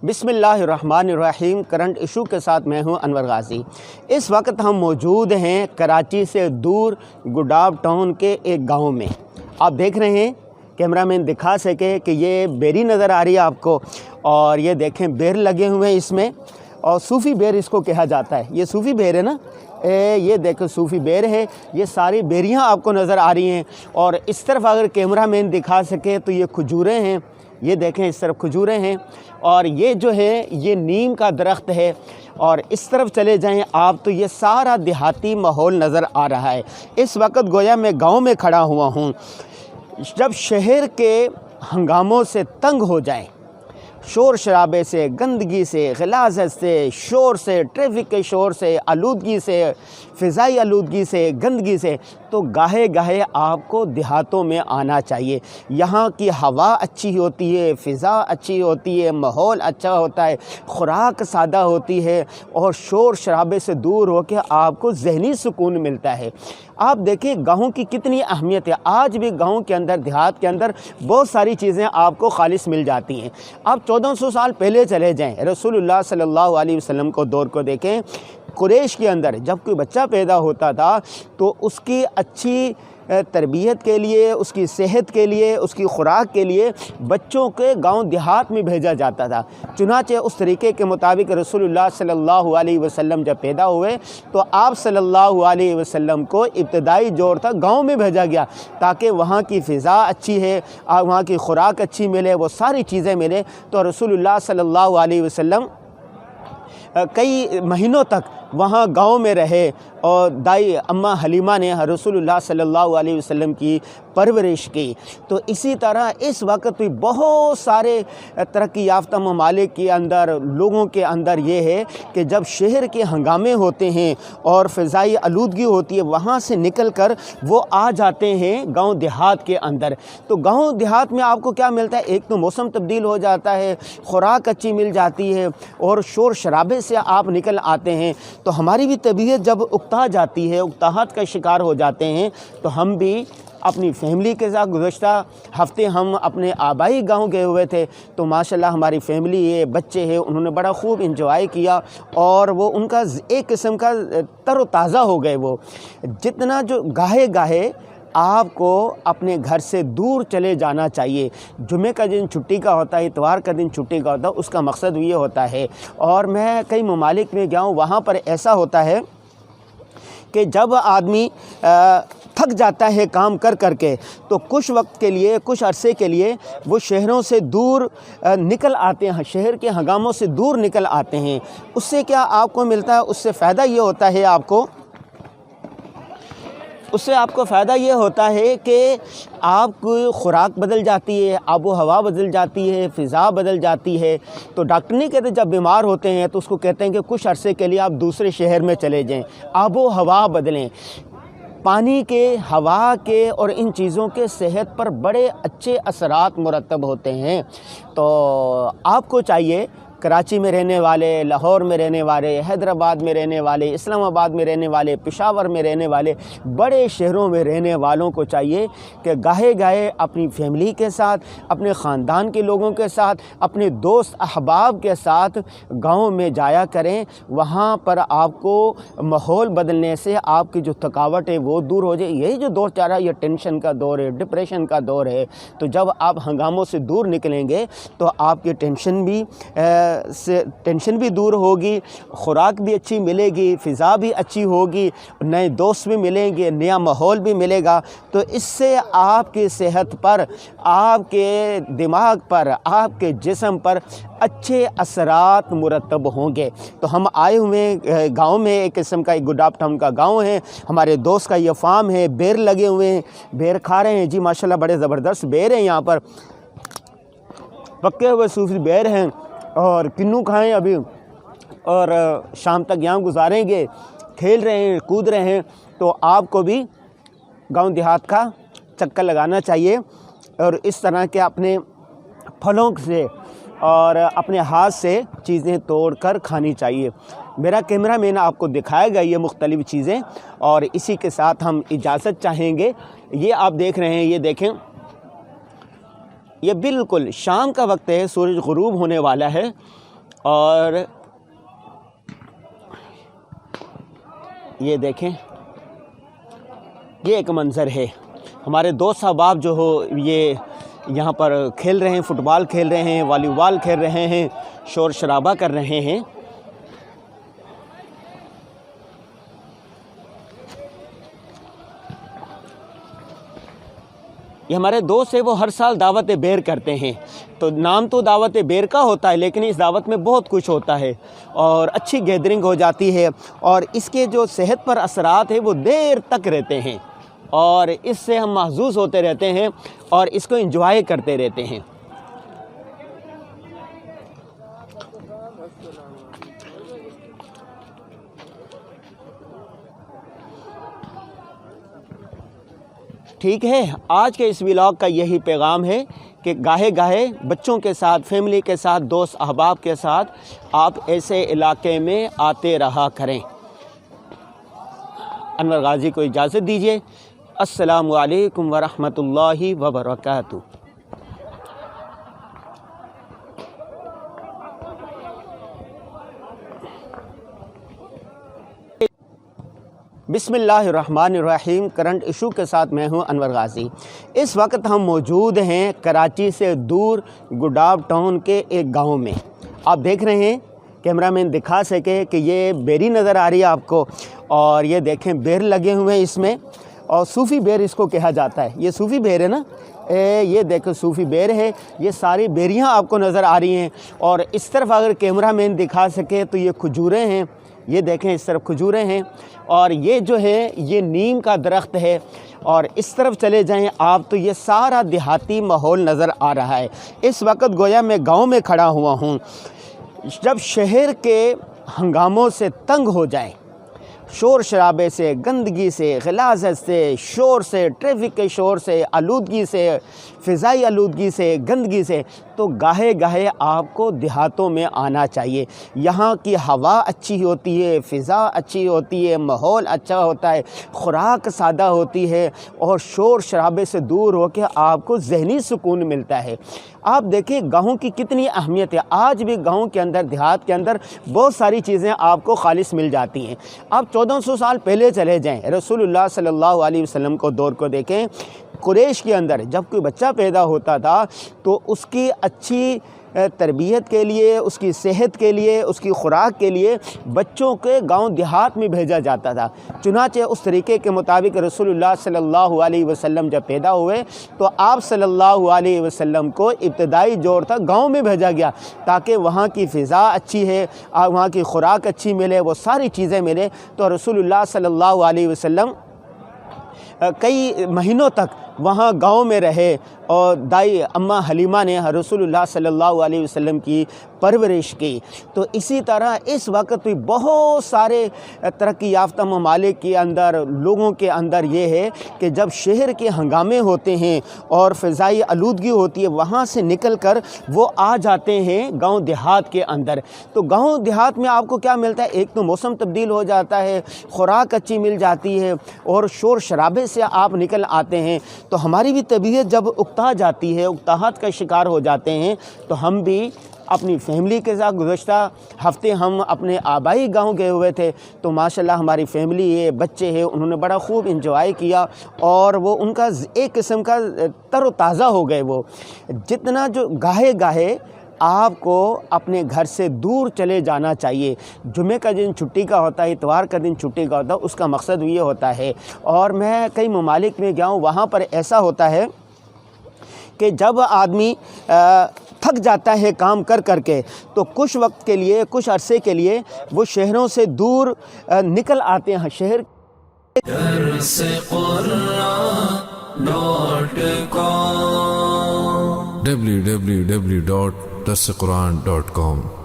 बिस्मिल्लाहिर्रहमानिर्रहीम। Current issue के साथ मैं हूं अनवर गाज़ी। इस वक्त हम मौजूद हैं कराची से दूर गुडाब टाउन के एक गांव में। आप देख रहे हैं, कैमरामैन दिखा सके कि ये बेरी नज़र आ रही है आपको, और ये देखें बेर लगे हुए हैं इसमें, और सूफ़ी बेर इसको कहा जाता है। ये सूफ़ी बेर है ना, ये देखो सूफ़ी बेर है। ये सारी बेरियां आपको नज़र आ रही हैं, और इस तरफ अगर कैमरामैन दिखा सके तो ये खजूरें हैं। ये देखें, इस तरफ खजूरें हैं, और ये जो है ये नीम का दरख्त है। और इस तरफ चले जाएं आप तो ये सारा देहाती माहौल नज़र आ रहा है। इस वक्त गोया मैं गांव में खड़ा हुआ हूँ। जब शहर के हंगामों से तंग हो जाएं, शोर शराबे से, गंदगी से, ग़लाज़त से, शोर से, ट्रैफिक के शोर से, आलूदगी से, फ़िज़ाई आलूदगी से, गंदगी से, तो गाहे गाहे आपको देहातों में आना चाहिए। यहाँ की हवा अच्छी होती है, फ़िज़ा अच्छी होती है, माहौल अच्छा होता है, खुराक सादा होती है, और शोर शराबे से दूर होकर आपको ज़हनी सुकून मिलता है। आप देखें गाँव की कितनी अहमियत है। आज भी गाँव के अंदर, देहात के अंदर बहुत सारी चीज़ें आपको खालिस मिल जाती हैं। आप 1400 साल पहले चले जाएं, रसूलुल्लाह सल्लल्लाहु अलैहि वसल्लम को दौर को देखें। कुरैश के अंदर जब कोई बच्चा पैदा होता था तो उसकी अच्छी तरबियत के लिए, उसकी सेहत के लिए, उसकी खुराक के लिए बच्चों के गांव देहात में भेजा जाता था। चुनाचे उस तरीके के मुताबिक रसूलुल्लाह सल्लल्लाहु अलैहि वसल्लम जब पैदा हुए तो आप सल्लल्लाहु अलैहि वसल्लम को इब्तदाई जोर तक गांव में भेजा गया, ताकि वहाँ की फ़िज़ा अच्छी है, वहाँ की खुराक अच्छी मिले, वो सारी चीज़ें मिले। तो रसूलुल्लाह सल्लल्लाहु अलैहि वसल्लम कई महीनों तक वहाँ गांव में रहे, और दाई अम्मा हलीमा ने रसूलुल्लाह सल्लल्लाहु अलैहि वसल्लम की परवरिश की। तो इसी तरह इस वक्त भी बहुत सारे तरक्की याफ्ता ममालिक के अंदर, लोगों के अंदर ये है कि जब शहर के हंगामे होते हैं और फ़िज़ाई आलूदगी होती है, वहाँ से निकल कर वो आ जाते हैं गांव देहात के अंदर। तो गांव देहात में आपको क्या मिलता है? एक तो मौसम तब्दील हो जाता है, खुराक अच्छी मिल जाती है, और शोर शराबे से आप निकल आते हैं। तो हमारी भी तबीयत जब उकता जाती है, उकताहट का शिकार हो जाते हैं, तो हम भी अपनी फैमिली के साथ, गुज़श्ता हफ़्ते हम अपने आबाई गांव गए हुए थे, तो माशाल्लाह हमारी फैमिली है, बच्चे हैं, उन्होंने बड़ा खूब इंजॉय किया, और वो उनका एक किस्म का तरोताज़ा हो गए। वो जितना जो गाहे गाहे आपको अपने घर से दूर चले जाना चाहिए। जुमे का दिन छुट्टी का होता है, इतवार का दिन छुट्टी का होता है, उसका मकसद ये होता है। और मैं कई ममालिक में गया हूँ, वहाँ पर ऐसा होता है कि जब आदमी थक जाता है काम कर कर के, तो कुछ वक्त के लिए, कुछ अरसे के लिए वो शहरों से दूर निकल आते हैं, शहर के हंगामों से दूर निकल आते हैं। उससे क्या आपको मिलता है? उससे फ़ायदा ये होता है आपको फ़ायदा ये होता है कि आपकी खुराक बदल जाती है, आबो हवा बदल जाती है, फ़िज़ा बदल जाती है। तो डॉक्टर नहीं कहते जब बीमार होते हैं तो उसको कहते हैं कि कुछ अरसे के लिए आप दूसरे शहर में चले जाएं, आबो हवा बदलें। पानी के, हवा के और इन चीज़ों के सेहत पर बड़े अच्छे असरात मुरतब होते हैं। तो आपको चाहिए, कराची में रहने वाले, लाहौर में रहने वाले, हैदराबाद में रहने वाले, इस्लामाबाद में रहने वाले, पेशावर में रहने वाले, बड़े शहरों में रहने वालों को चाहिए कि गाहे गाहे अपनी फैमिली के साथ, अपने ख़ानदान के लोगों के साथ, अपने दोस्त अहबाब के साथ गाँव में जाया करें। वहाँ पर आपको माहौल बदलने से आपकी जो थकावट है वो दूर हो जाए। यही जो दौर चल रहा है, ये टेंशन का दौर है, डिप्रेशन का दौर है। तो जब आप हंगामों से दूर निकलेंगे तो आपकी टेंशन भी दूर होगी, खुराक भी अच्छी मिलेगी, फ़िज़ा भी अच्छी होगी, नए दोस्त भी मिलेंगे, नया माहौल भी मिलेगा। तो इससे आपकी सेहत पर, आपके दिमाग पर, आपके जिस्म पर अच्छे असरात मुरतब होंगे। तो हम आए हुए गांव में, एक किस्म का एक गुडाब टाउन का गांव है, हमारे दोस्त का ये फार्म है, बेर लगे हुए हैं, बेर खा रहे हैं जी। माशाल्लाह बड़े ज़बरदस्त बेर हैं यहाँ पर, पक्के हुए सूफी बेर हैं, और किन्नू खाएं अभी, और शाम तक यहाँ गुजारेंगे, खेल रहे हैं, कूद रहे हैं। तो आपको भी गांव देहात का चक्कर लगाना चाहिए, और इस तरह के अपने फलों से और अपने हाथ से चीज़ें तोड़ कर खानी चाहिए। मेरा कैमरा मैन आपको दिखाएगा ये मुख्तलिफ़ चीज़ें, और इसी के साथ हम इजाज़त चाहेंगे। ये आप देख रहे हैं, ये देखें, ये बिल्कुल शाम का वक्त है, सूरज गुरूब होने वाला है, اور یہ دیکھیں یہ ایک منظر ہے، ہمارے دوست احباب جو ہو یہ یہاں پر کھیل رہے ہیں، فٹ بال کھیل رہے ہیں، والی بال کھیل رہے ہیں، شور شرابہ کر رہے ہیں۔ یہ ہمارے دوست ہیں، وہ ہر سال دعوت بیر کرتے ہیں، تو نام تو دعوت بیر کا ہوتا ہے لیکن اس دعوت میں بہت کچھ ہوتا ہے اور اچھی گیدرنگ ہو جاتی ہے، اور اس کے جو صحت پر اثرات ہیں وہ دیر تک رہتے ہیں اور اس سے ہم محظوظ ہوتے رہتے ہیں اور اس کو انجوائے کرتے رہتے ہیں۔ ٹھیک ہے، آج کے اس ولاگ کا یہی پیغام ہے کہ گاہے گاہے بچوں کے ساتھ، فیملی کے ساتھ، دوست احباب کے ساتھ آپ ایسے علاقے میں آتے رہا کریں۔ انور غازی کو اجازت دیجیے۔ السلام علیکم ورحمۃ اللہ وبرکاتہ۔ بسم اللہ الرحمن الرحیم۔ کرنٹ ایشو کے ساتھ میں ہوں انور غازی۔ اس وقت ہم موجود ہیں کراچی سے دور گڈاب ٹاؤن کے ایک گاؤں میں۔ آپ دیکھ رہے ہیں، کیمرہ مین دکھا سکے کہ یہ بیری نظر آ رہی ہے آپ کو، اور یہ دیکھیں بیر لگے ہوئے ہیں اس میں، اور صوفی بیر اس کو کہا جاتا ہے۔ یہ صوفی بیر ہے نا، یہ دیکھو صوفی بیر ہے۔ یہ ساری بیریاں آپ کو نظر آ رہی ہیں، اور اس طرف اگر کیمرہ مین دکھا سکے تو یہ کھجوریں ہیں، یہ دیکھیں اس طرف کھجوریں ہیں، اور یہ جو ہے یہ نیم کا درخت ہے، اور اس طرف چلے جائیں آپ تو یہ سارا دیہاتی ماحول نظر آ رہا ہے۔ اس وقت گویا میں گاؤں میں کھڑا ہوا ہوں۔ جب شہر کے ہنگاموں سے تنگ ہو جائیں، شور شرابے سے، گندگی سے، غلاظت سے، شور سے، ٹریفک کے شور سے، آلودگی سے، فضائی آلودگی سے، گندگی سے، تو گاہے گاہے آپ کو دیہاتوں میں آنا چاہیے۔ یہاں کی ہوا اچھی ہوتی ہے، فضا اچھی ہوتی ہے، ماحول اچھا ہوتا ہے، خوراک سادہ ہوتی ہے، اور شور شرابے سے دور ہو کے آپ کو ذہنی سکون ملتا ہے۔ آپ دیکھیں گاؤں کی کتنی اہمیت ہے۔ آج بھی گاؤں کے اندر، دیہات کے اندر بہت ساری چیزیں آپ کو خالص مل جاتی ہیں۔ آپ 1400 سال پہلے چلے جائیں، رسول اللہ صلی اللہ علیہ وسلم کو دور کو دیکھیں۔ قریش کے اندر جب کوئی بچہ پیدا ہوتا تھا تو اس کی اچھی تربیت کے لیے، اس کی صحت کے لیے، اس کی خوراک کے لیے بچوں کے گاؤں دیہات میں بھیجا جاتا تھا۔ چنانچہ اس طریقے کے مطابق رسول اللہ صلی اللہ علیہ وسلم جب پیدا ہوئے تو آپ صلی اللہ علیہ وسلم کو ابتدائی جوڑ تھا گاؤں میں بھیجا گیا، تاکہ وہاں کی فضا اچھی ہے، وہاں کی خوراک اچھی ملے، وہ ساری چیزیں ملے۔ تو رسول اللہ صلی اللہ علیہ وسلم کئی مہینوں تک وہاں گاؤں میں رہے، اور دائی اماں حلیمہ نے رسول اللہ صلی اللہ علیہ وسلم کی پرورش کی۔ تو اسی طرح اس وقت بھی بہت سارے ترقی یافتہ ممالک کے اندر، لوگوں کے اندر یہ ہے کہ جب شہر کے ہنگامے ہوتے ہیں اور فضائی آلودگی ہوتی ہے، وہاں سے نکل کر وہ آ جاتے ہیں گاؤں دیہات کے اندر۔ تو گاؤں دیہات میں آپ کو کیا ملتا ہے؟ ایک تو موسم تبدیل ہو جاتا ہے، خوراک اچھی مل جاتی ہے، اور شور شرابے سے آپ نکل آتے ہیں۔ تو ہماری بھی طبیعت جب اکتا جاتی ہے، اکتاہٹ کا شکار ہو جاتے ہیں، تو ہم بھی اپنی فیملی کے ساتھ، گزشتہ ہفتے ہم اپنے آبائی گاؤں گئے ہوئے تھے، تو ماشاءاللہ ہماری فیملی ہے، بچے ہیں، انہوں نے بڑا خوب انجوائے کیا، اور وہ ان کا ایک قسم کا تر و تازہ ہو گئے۔ وہ جتنا جو گاہے گاہے آپ کو اپنے گھر سے دور چلے جانا چاہیے۔ جمعہ کا دن چھٹی کا ہوتا ہے، اتوار کا دن چھٹی کا ہوتا ہے، اس کا مقصد یہ ہوتا ہے۔ اور میں کئی ممالک میں گیا ہوں، وہاں پر ایسا ہوتا ہے کہ جب آدمی تھک جاتا ہے کام کر کر کے، تو کچھ وقت کے لیے، کچھ عرصے کے لیے وہ شہروں سے دور نکل آتے ہیں۔ شہر www.darsequran.com